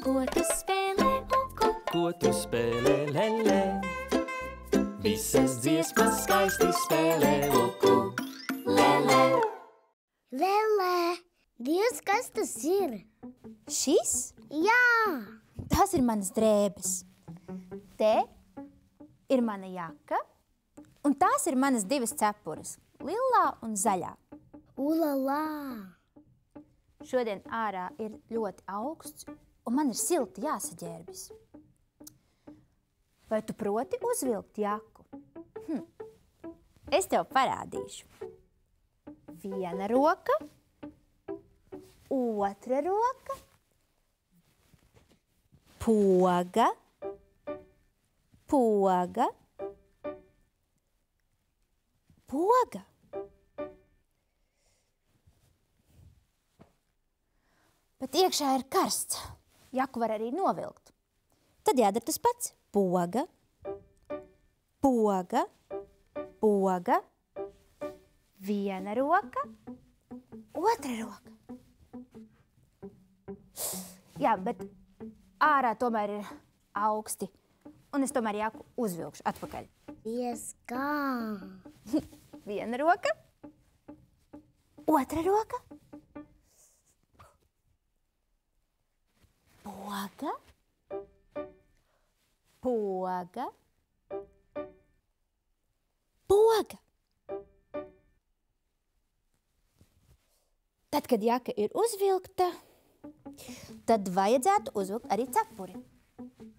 Ko tu spēlē, uku? Ko tu spēlē, lelē? Visas dziesmas skaisti spēlē, uku, lelē. Lelē, Dievs, kas tas ir? Šis? Jā! Tās ir manas drēbes. Te ir mana jaka, un tās ir manas divas cepures, lilā un zaļā. Ulalā! Šodien ārā ir ļoti augsts, un man ir silti jāsaģērbjas. Vai tu proti uzvilkt jaku? Es tev parādīšu. Viena roka, otra roka, poga, poga, poga. Bet iekšā ir karsts. Jaku var arī novilkt. Tad jādara tas pats. Poga, poga, poga, viena roka, otra roka. Jā, bet ārā tomēr ir augsti, un es tomēr jaku uzvilkšu atpakaļ. Kā? Viena roka, otra roka, poga, poga, poga. Tad, kad jaka ir uzvilkta, tad vajadzētu uzvilkt arī cepuri.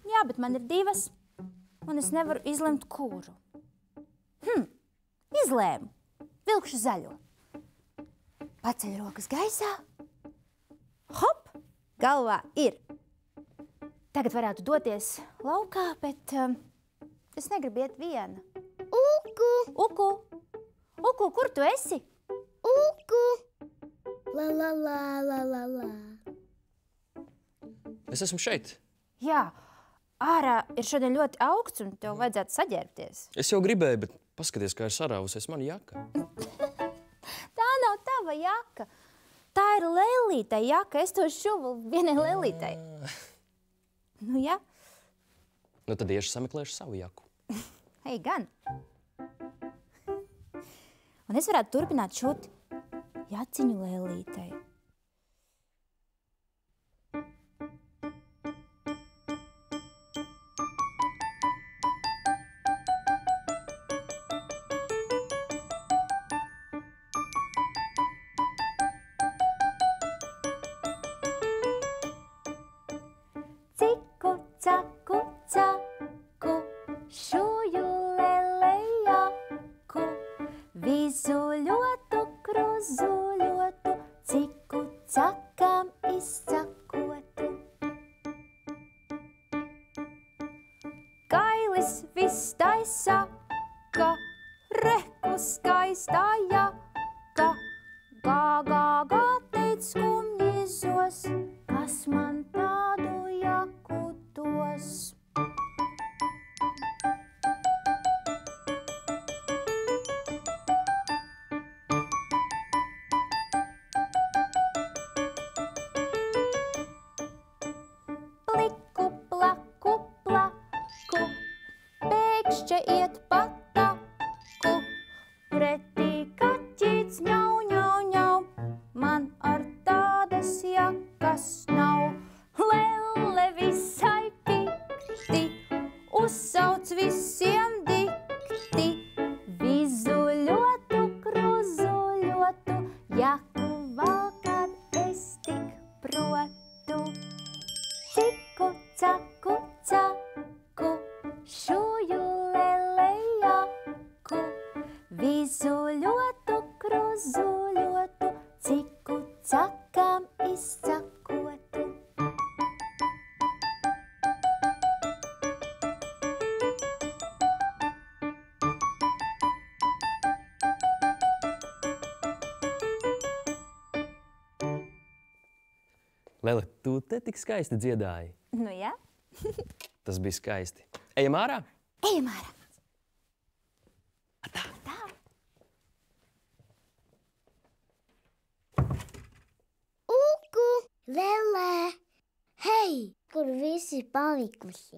Jā, bet man ir divas, un es nevaru izlemt, kuru. Izlēmu. Vilkšu zaļo. Paceļ rokas gaisā. Hop! Galvā ir. Tagad varētu doties laukā, bet es negribu iet viena. Uku! Uku! Uku, kur tu esi? Uku! La la la la la la. Es esmu šeit. Jā, ārā ir šodien ļoti augsts, un tev vajadzētu saģērbties. Es jau gribēju, bet paskaties, kā ir sarāvusies mana jaka. Tā nav tava jaka. Tā ir Lellītei jaka. Es to šuvu vienai Lellītei. Nu, jā. Nu, tad iešu sameklēšu savu jaku. Hei, gan. Un es varētu turpināt šūt jaciņu Lellītei. Ciku, caku, caku, šuju lelejaku, vizuļotu, kruzuļotu, ciku cakām izcakotu. Kailis viss taisaka, reku skaistā jaka, gā, gā, gā, teic skumjizos, kas man tādu jaku dos. Pliku, plaku, plaku, pēkšķi iet pa taku, pretī kaķīts ņau, ņau, ņau, man ar tādas jakas nav. Lelle visai pikti, uzsauc visiem dikti, vizuļotu, kruzuļotu, jaku valkāt es tik protu. Ciku, caku, caku, šuju lelejaku, vizuļotu, kruzuļotu, ciku cakām izcakotu. Lele, tu te tik skaisti dziedāji. Nu, jā? Tas bija skaisti. Ejam ārā? Ejam ārā. Tā. Tā. Uku! Lelē! Hei! kur visi palikuši.